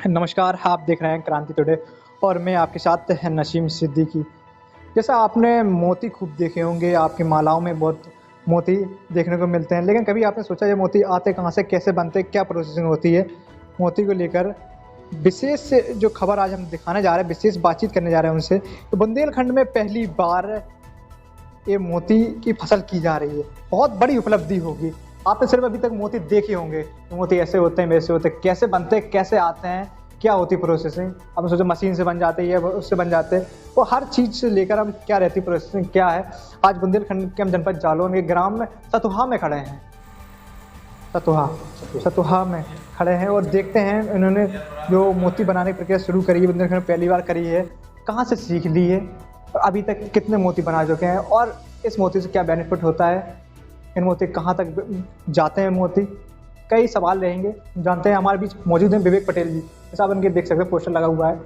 नमस्कार, आप देख रहे हैं क्रांति टुडे और मैं आपके साथ है नसीम सिद्दीकी। जैसा आपने मोती खूब देखे होंगे, आपकी मालाओं में बहुत मोती देखने को मिलते हैं, लेकिन कभी आपने सोचा ये मोती आते कहाँ से, कैसे बनते, क्या प्रोसेसिंग होती है? मोती को लेकर विशेष जो खबर आज हम दिखाने जा रहे हैं, विशेष बातचीत करने जा रहे हैं उनसे। तो बुंदेलखंड में पहली बार ये मोती की फसल की जा रही है, बहुत बड़ी उपलब्धि होगी। आपने सिर्फ अभी तक मोती देखे होंगे, मोती ऐसे होते हैं, वैसे होते हैं, कैसे बनते हैं, कैसे आते हैं, क्या होती प्रोसेसिंग। आपने सोचा मशीन से बन जाते हैं या उससे बन जाते हैं, वो हर चीज़ से लेकर हम क्या रहती प्रोसेसिंग क्या है। आज बुंदेलखंड के हम जनपद जालौन के ग्राम में सतुहा में खड़े हैं। सतुहा में खड़े हैं और देखते हैं इन्होंने जो मोती बनाने की प्रक्रिया शुरू करी है, बुंदेलखंड पहली बार करी है, कहाँ से सीख ली है और अभी तक कितने मोती बना चुके हैं और इस मोती से क्या बेनिफिट होता है, इन मोती कहाँ तक जाते हैं मोती, कई सवाल रहेंगे। जानते हैं हमारे बीच मौजूद हैं विवेक पटेल जी। जैसा आप इनके देख सकते हैं, पोस्टर लगा हुआ है।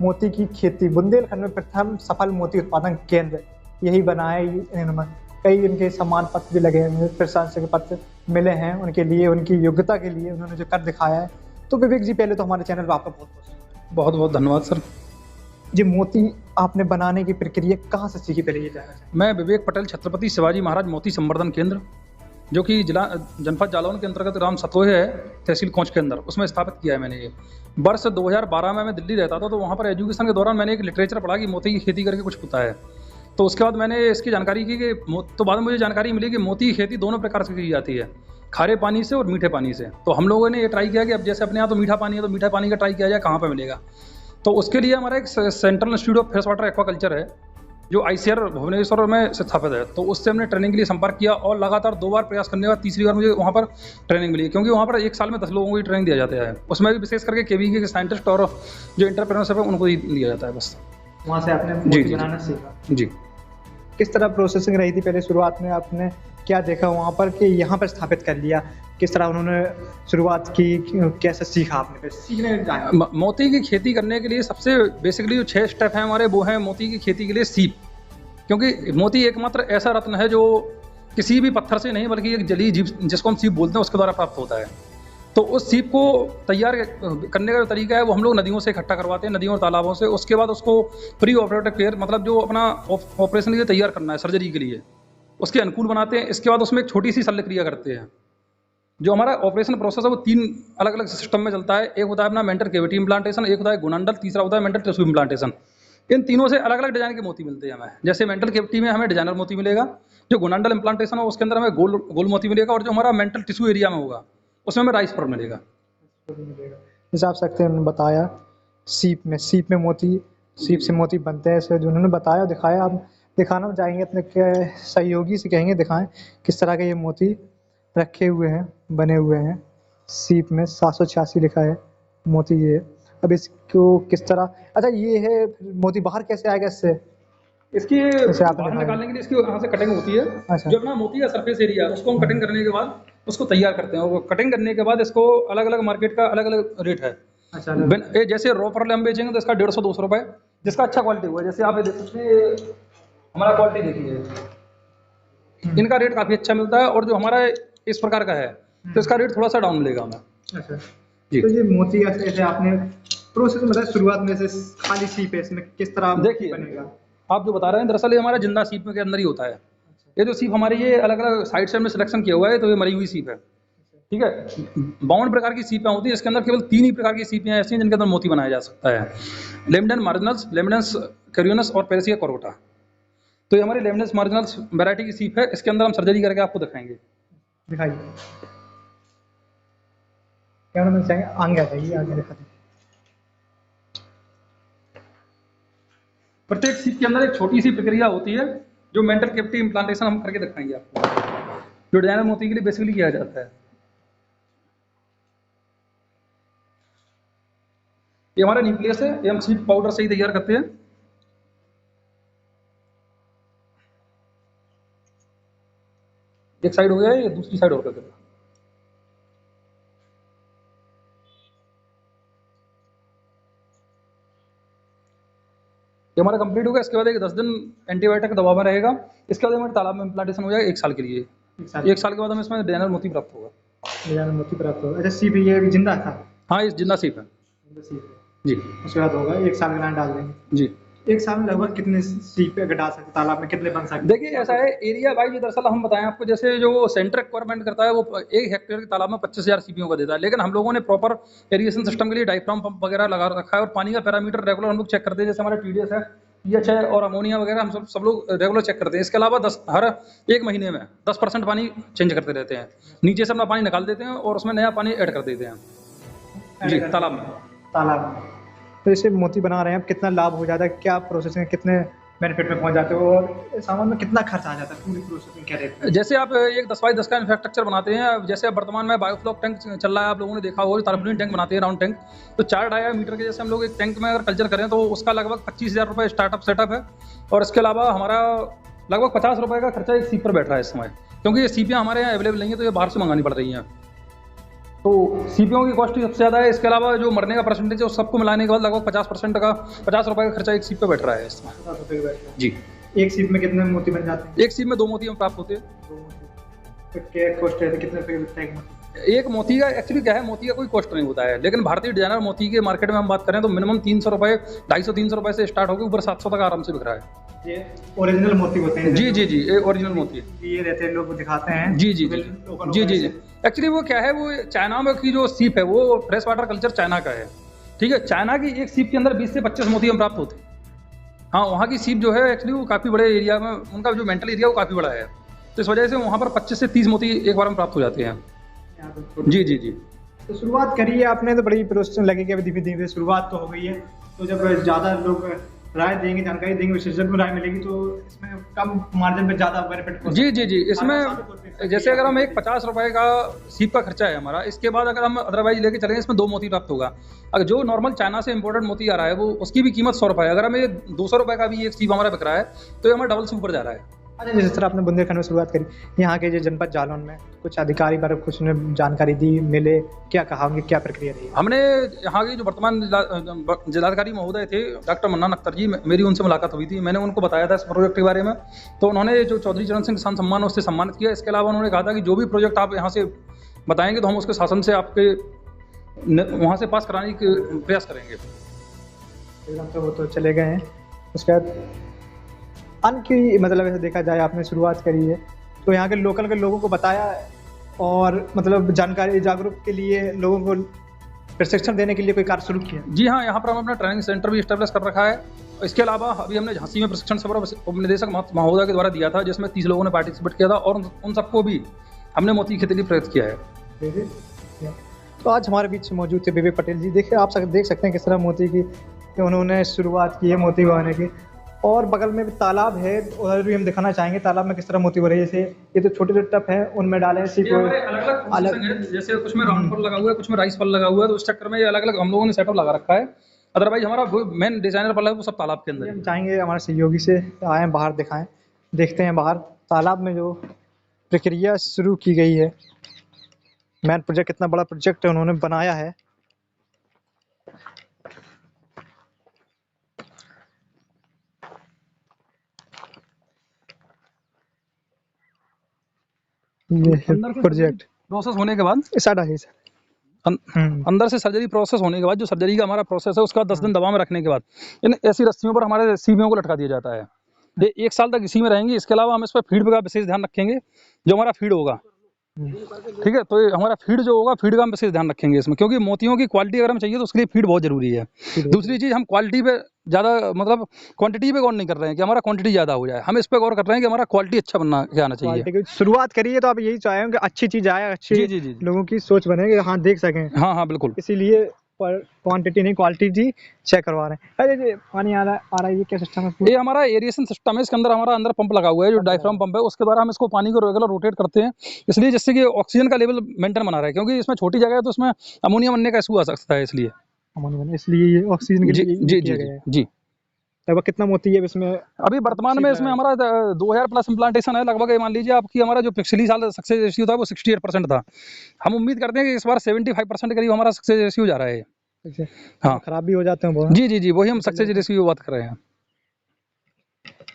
मोती की खेती बुंदेलखंड में प्रथम सफल मोती उत्पादन केंद्र यही बना है इन्होंने। कई इनके सम्मान पत्र भी लगे हैं, प्रशंसा के पत्र मिले हैं उनके लिए, उनकी योग्यता के लिए उन्होंने जो कर दिखाया है। तो विवेक जी, पहले तो हमारे चैनल पर आपका बहुत बहुत धन्यवाद सर जी। मोती आपने बनाने की प्रक्रिया कहाँ से सीखी, पहले ये जानना चाहिए। मैं विवेक पटेल छत्रपति शिवाजी महाराज मोती संवर्धन केंद्र, जो कि जिला जनपद जालौन के अंतर्गत ग्राम सतोहे है, तहसील कोंच के अंदर, उसमें स्थापित किया है मैंने ये। वर्ष 2012 में मैं दिल्ली रहता था, तो वहाँ पर एजुकेशन के दौरान मैंने एक लिटरेचर पढ़ा कि मोती की खेती करके कुछ होता है। तो उसके बाद मैंने इसकी जानकारी की कि तो बाद में मुझे जानकारी मिली कि मोती की खेती दोनों प्रकार से की जाती है, खारे पानी से और मीठे पानी से। तो हम लोगों ने ये ट्राई किया कि अब जैसे अपने यहाँ तो मीठा पानी है, तो मीठा पानी का ट्राई किया जाए कहाँ पर मिलेगा। तो उसके लिए हमारा एक central institute of fresh water aquaculture है, जो ICR भुवनेश्वर में स्थापित है। तो उससे हमने ट्रेनिंग के लिए संपर्क किया और लगातार 2 बार प्रयास करने के बाद तीसरी बार मुझे वहाँ पर ट्रेनिंग मिली, क्योंकि वहाँ पर 1 साल में 10 लोगों को ही ट्रेनिंग दिया जाता है। उसमें भी विशेष करके KVK के साइंटिस्ट और जो इंटरप्रेन्योरशिप है उनको ही दिया जाता है बस। वहाँ से आपने मोती बनाना सीखा जी। किस तरह प्रोसेसिंग रही थी पहले शुरुआत में, आपने क्या देखा वहाँ पर कि यहाँ पर स्थापित कर लिया, किस तरह उन्होंने शुरुआत की, कैसे सीखा आपने, फिर सीखने जाना? मोती की खेती करने के लिए सबसे बेसिकली जो 6 स्टेप हैं हमारे, वो हैं मोती की खेती के लिए सीप। क्योंकि मोती एकमात्र ऐसा रत्न है जो किसी भी पत्थर से नहीं बल्कि एक जलीय जीव जिसको हम सीप बोलते हैं उसके द्वारा प्राप्त होता है। तो उस सीप को तैयार करने का जो तरीका है वो हम लोग नदियों से इकट्ठा करवाते हैं, नदियों और तालाबों से। उसके बाद उसको प्री ऑपरेटिव केयर, मतलब जो अपना ऑपरेशन के लिए तैयार करना है, सर्जरी के लिए, उसके अनुकूल बनाते हैं। इसके बाद उसमें एक छोटी सी शल्य क्रिया करते हैं। जो हमारा ऑपरेशन प्रोसेस है वो 3 अलग अलग सिस्टम में चलता है। एक होता है अपना मेंटल केविटी इम्प्लांटेशन, एक होता है गुणंडल, तीसरा होता है मेंटल टिश्यू इम्प्लांटेशन। इन तीनों से अलग अलग डिजाइन के मोती मिलते हैं हमें। जैसे मेंटल केविटी में हमें डिजाइनर मोती मिलेगा, जो गुणंडल इम्प्लांटेशन है उसके अंदर हमें गोल मोती मिलेगा, और जो हमारा मेंटल टिश्यू एरिया में होगा उसमें हमें राइस पर्ल मिलेगा। जैसे आप सकते हैं, उन्होंने बताया सीप में मोती, सीप से मोती बनते हैं, ऐसे जो उन्होंने बताया दिखाया। आप दिखाना चाहेंगे अपने सहयोगी से, कहेंगे दिखाएं किस तरह के ये मोती रखे हुए हैं, बने हुए हैं। सीप में 786 लिखा है मोती ये। अब इसको किस तरह, अच्छा ये है मोती बाहर कैसे आएगा इससे? इसकी आप बाहर निकालने के लिए इसकी यहाँ से कटिंग होती है। अच्छा। जो अपना मोती का सरफेस एरिया है उसको हम कटिंग करने के बाद उसको तैयार करते हैं, और कटिंग करने के बाद इसको अलग अलग मार्केट का अलग अलग रेट है। अच्छा, ये जैसे रॉ पर हम बेचेंगे तो इसका 150-200 रुपये, जिसका अच्छा क्वालिटी हुआ। जैसे आप ये देख सकते हैं, हमारा क्वालिटी देखिए, इनका रेट काफ़ी अच्छा मिलता है, और जो हमारा इस प्रकार का है तो इसका रेट थोड़ा सा डाउन मिलेगा हमें। अच्छा जी। तो ये मोती ऐसे आपने प्रोसेस मतलब शुरुआत में से खाली सीप है, इसमें किस तरह देखिए बनेगा? आप जो बता रहे हैं, दरअसल ये हमारा जिंदा सीप के अंदर ही होता है। ये जो सीप हमारी ये अलग अलग साइड से हमने सिलेक्शन किया हुआ है, तो ये मरी हुई सीप है, ठीक है। 52 प्रकार की सीपें होती है, इसके अंदर केवल 3 ही प्रकार की सीपें ऐसी हैं जिनके अंदर मोती बनाया जा सकता है। लेमडेन मार्जिनल्स, लेमडेंस कैरियोनस और पेरेसिया कोरोटा। तो ये हमारी लेमडेंस मार्जिनल्स वैरायटी की सीप है। इसके अंदर हम सर्जरी करके आपको दिखाएंगे। दिखाइए, कैमरा मैन चाहेंगे आगे आ जाइए, आगे दिखाते हैं। प्रत्येक सीप के अंदर एक छोटी सी प्रक्रिया होती है, जो मेंटल केविटी इम्प्लांटेशन हम करके दिखाएंगे आपको, जो डिजाइनर मोती के लिए बेसिकली किया जाता है। ये हमारा न्यूक्लियस है, ये हम सीप पाउडर से ही तैयार करते हैं। एक साइड हो गया है, ये दूसरी साइड और करके। ये हमारा कंप्लीट हो गया। इसके बाद एक 10 दिन एंटीबायोटिक दवा में रहेगा। इसके बाद हमारे तालाब में इम्प्लांटेशन हो जाएगा 1 साल के लिए। 1 साल के बाद हमें इसमें डिजाइनर मोती प्राप्त होगा। एरिया में मोती प्राप्त होगा। अच्छा सीप ये भी जिंदा था? हाँ, ये जिंदा सीप है। जिंदा सीप है। जी उसके बाद होगा 1 साल के लाइन डाल देंगे। जी। 1 साल में लगभग कितने सीप अगर डाल सकते तालाब में, कितने बन सकते? देखिए ऐसा है, एरिया वाइज दरअसल हम बताएं आपको, जैसे जो सेंटर रिक्वायरमेंट करता है वो 1 हेक्टेयर के तालाब में 25,000 सीपियों का देता है, लेकिन हम लोगों ने प्रॉपर इरिगेशन सिस्टम के लिए डायफ्राम पंप वगैरह लगा रखा है और पानी का पैरामीटर रेगुलर हम लोग चेक करते हैं। जैसे हमारा TDS है, पीएच है और अमोनिया वगैरह हम सब लोग रेगुलर चेक करते हैं। इसके अलावा हर 1 महीने में 10% पानी चेंज करते रहते हैं। नीचे से अपना पानी निकाल देते हैं और उसमें नया पानी ऐड कर देते हैं जी तालाब में। तालाब में तो इसे मोती बना रहे हैं, अब कितना लाभ हो जाता है, क्या प्रोसेसिंग, कितने बेनिफिट में पहुंच जाते हो और सामान में कितना खर्च आ जाता है, पूरी प्रोसेसिंग क्या रहती है? जैसे आप एक 10x10 का इंफ्रास्ट्रक्चर बनाते हैं, जैसे अब वर्तमान में बायोफ्लॉक टैंक चल रहा है, आप लोगों ने देखा होगा, तारपुलिन टैंक बनाते हैं, राउंड टैंक। तो 4 डायामीटर के जैसे हम लोग एक टैंक में अगर कल्चर करें तो उसका लगभग 25,000 रुपये स्टार्टअप सेटअप है। और इसके अलावा हमारा लगभग 50 रुपये का खर्चा एक सीप पर बैठ रहा है इस समय, क्योंकि ये सीपियाँ हमारे यहाँ अवेलेबल नहीं है, तो ये बाहर से मंगानी पड़ रही हैं। तो सीपियों की कॉस्ट ही सबसे ज़्यादा है। इसके अलावा जो मरने का परसेंटेज है उस सबको मिलाने के बाद लगभग 50% का 50 रुपये का खर्चा एक सीप पे बैठ रहा है इसमें। 50 रुपये की बैठ है। जी। एक सीप में कितने मोती बन जाते हैं? एक सीप में 2 मोती हम प्राप्त होते हैं। 2 मोती। तो क्या कॉस्ट है, कितने रुपये बिकता है एक मोती? एक मोती का एक्चुअली क्या है, मोती का कोई कॉस्ट नहीं होता है, लेकिन भारतीय डिजाइनर मोती के मार्केट में हम बात करें तो मिनिमम 300 रुपये, 250-300 रुपये से स्टार्ट होकर ऊपर 700 तक आराम से बिक रहा है। ये ओरिजिनल मोती होते हैं? जी जी जी, ये ओरिजिनल मोती है। ये रहते हैं, लोग दिखाते हैं। जी जी जी जी जी जी। एक्चुअली वो क्या है, वो चाइना में की जो सीप है वो फ्रेश वाटर कल्चर चाइना का है, ठीक है। चाइना की एक सीप के अंदर 20 से 25 मोती हम प्राप्त होते हैं। हाँ, वहाँ की सीप जो है एक्चुअली वो काफ़ी बड़े एरिया में, उनका जो मेंटल एरिया वो काफ़ी बड़ा है, तो इस वजह से वहाँ पर 25 से 30 मोती एक बार में प्राप्त हो जाते हैं। जी जी जी। तो शुरुआत करी है आपने, तो बड़ी प्रोसेस लगेगी, अभी धीरे धीरे शुरुआत तो हो गई है। तो जब ज़्यादा लोग राय देंगे, जानकारी देंगे, विशेषज्ञ को राय मिलेगी, तो इसमें कम मार्जिन पे ज़्यादा बेनिफिट हो। जी जी जी। इसमें जैसे अगर हम एक 50 रुपये का सीप का खर्चा है हमारा, इसके बाद अगर हम अदरवाइज लेके चलेंगे इसमें 2 मोती प्राप्त होगा। अगर जो नॉर्मल चाइना से इंपोर्टेड मोती आ रहा है वो उसकी भी कीमत 100 रुपये है, अगर हमें 200 रुपये का भी एक सीप हमारा बिक रहा है तो ये हमारा डबल से ऊपर जा रहा है। अच्छा, जिस तरह आपने बुंदेलखंड में शुरुआत करी, यहाँ के जो जनपद जालौन में कुछ अधिकारी बारे कुछ ने जानकारी दी, मिले, क्या कहा होंगे, क्या प्रक्रिया रही? हमने यहाँ की जो वर्तमान जिलाधिकारी महोदय थे डॉक्टर मन्नान अख्तर जी, मेरी उनसे मुलाकात हुई थी, मैंने उनको बताया था इस प्रोजेक्ट के बारे में, तो उन्होंने जो चौधरी चरण सिंह किसान सम्मान उससे सम्मानित किया। इसके अलावा उन्होंने कहा था कि जो भी प्रोजेक्ट आप यहाँ से बताएंगे तो हम उसके शासन से आपके वहाँ से पास कराने के प्रयास करेंगे। एकदम से वो तो चले गए हैं। उसके बाद अन्न की मतलब ऐसे देखा जाए, आपने शुरुआत करी है तो यहाँ के लोकल के लोगों को बताया और मतलब जानकारी जागरूक के लिए लोगों को प्रशिक्षण देने के लिए कोई कार्य शुरू किया? जी हाँ, यहाँ पर हम अपना ट्रेनिंग सेंटर भी इस्टेब्लिश कर रखा है। इसके अलावा अभी हमने झांसी में प्रशिक्षण शिविर उपनिदेशक महोदय के द्वारा दिया था, जिसमें 30 लोगों ने पार्टिसिपेट किया था और उन सबको भी हमने मोती की खेती के लिए प्रेरित किया है। तो आज हमारे बीच मौजूद थे विवेक पटेल जी। देखिए, आप देख सकते हैं किस तरह मोती की उन्होंने शुरुआत की है, मोती उगाने की। और बगल में भी तालाब है, उधर भी हम दिखाना चाहेंगे तालाब में किस तरह मोती हो रही है। जैसे ये तो छोटे छोटे टप है, उनमें डाले अलग, जैसे कुछ में राउंड फल लगा हुआ है, कुछ में राइस फल लगा हुआ है, तो उस चक्कर में ये अलग अलग हम लोगों ने सेटअप लगा रखा है। अदरवाइज हमारा मेन डिजाइनर फल है वो सब तालाब के अंदर। हम चाहेंगे हमारे सहयोगी से आए बाहर दिखाएं, देखते हैं बाहर तालाब में जो प्रक्रिया शुरू की गई है। मैन प्रोजेक्ट, कितना बड़ा प्रोजेक्ट है उन्होंने बनाया है। ये प्रोजेक्ट प्रोसेस होने के बाद साड़ा है अंदर से सर्जरी प्रोसेस होने के बाद, जो सर्जरी का हमारा प्रोसेस है उसका 10 दिन दवा में रखने के बाद इन ऐसी रस्सियों पर हमारे सीपियों को लटका दिया जाता है। ये 1 साल तक इसी में रहेंगी। इसके अलावा हम इस पर फीड का विशेष ध्यान रखेंगे, जो हमारा फीड होगा, ठीक है। तो ये हमारा फीड जो होगा, फीड का हम विशेष ध्यान रखेंगे इसमें, क्योंकि मोतियों की क्वालिटी अगर हमें चाहिए तो उसके लिए फीड बहुत जरूरी है। दूसरी चीज़, हम क्वालिटी पे ज़्यादा मतलब क्वांटिटी पे गौर नहीं कर रहे हैं कि हमारा क्वांटिटी ज़्यादा हो जाए, हम इस पे गौर कर रहे हैं कि हमारा क्वालिटी अच्छा बनना क्या आना चाहिए। शुरुआत करिए तो आप यही चाहेंगे कि अच्छी चीज़ आए, अच्छी जी जी जी लोगों की सोच बने, हाँ देख सकें। हाँ हाँ बिल्कुल, इसीलिए पर क्वांटिटी नहीं क्वालिटी चेक करवा रहे हैं। अरे पानी आ रहा है, ये क्या सिस्टम है? ये हमारा एरिएशन सिस्टम है। इसके अंदर हमारा अंदर पंप लगा हुआ है, जो डायफ्राम पंप है, उसके द्वारा हम इसको पानी को रेगुलर रोटेट करते हैं, इसलिए जिससे कि ऑक्सीजन का लेवल मेंटेन बना रहा है, क्योंकि इसमें छोटी जगह है तो उसमें अमोनिया बनने का इशू आ सकता है, इसलिए ये ऑक्सीजन के लिए जी जी जी। लगभग कितना मोती है इसमें अभी वर्तमान में? इसमें हमारा 2000 प्लस इम्प्लांटेशन है लगभग। मान लीजिए आपकी, हमारा जो पिछली साल सक्सेस रेशियो था वो 68% था। हम उम्मीद करते हैं कि इस बार 75% करीब हमारा सक्सेस रेशियो जा रहा है। हाँ, खराब भी हो जाते हैं बहुत। जी जी जी, वही हम सक्सेस रेशियो की बात कर रहे हैं।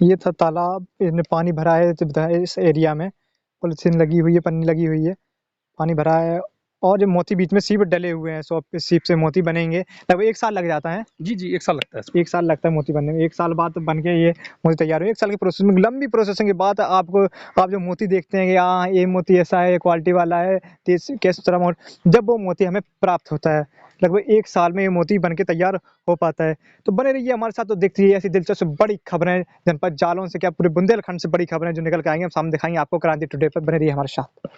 ये था तालाब, इसने पानी भरा है इस एरिया में, पॉलिथीन लगी हुई है, पन्नी लगी हुई है। पानी भरा है और जो मोती बीच में सीप डले हुए हैं, सौ पे सीप से मोती बनेंगे, लगभग 1 साल लग जाता है। जी, जी, 1 साल लगता है इसमें। 1 साल लगता है मोती बनने में, 1 साल बाद बन के ये मोती तैयार हुए। 1 साल की प्रोसेस में, लंबी प्रोसेसिंग के बाद आपको, आप जो मोती देखते हैं कि हाँ, ये मोती ऐसा है, ये क्वालिटी वाला है, तो किस तरह मोड़, जब वो मोती हमें प्राप्त होता है, लगभग 1 साल में ये मोती बन के तैयार हो पाता है। तो बने रहिए हमारे साथ, तो देखते रहिए ऐसी दिलचस्प बड़ी खबरें, जनपद जालौन से क्या पूरे बुंदेलखंड से बड़ी खबरें जो निकल के आएँगी, हम सामने दिखाएँगे आपको क्रांति टुडे पर। बने रहिए हमारे साथ।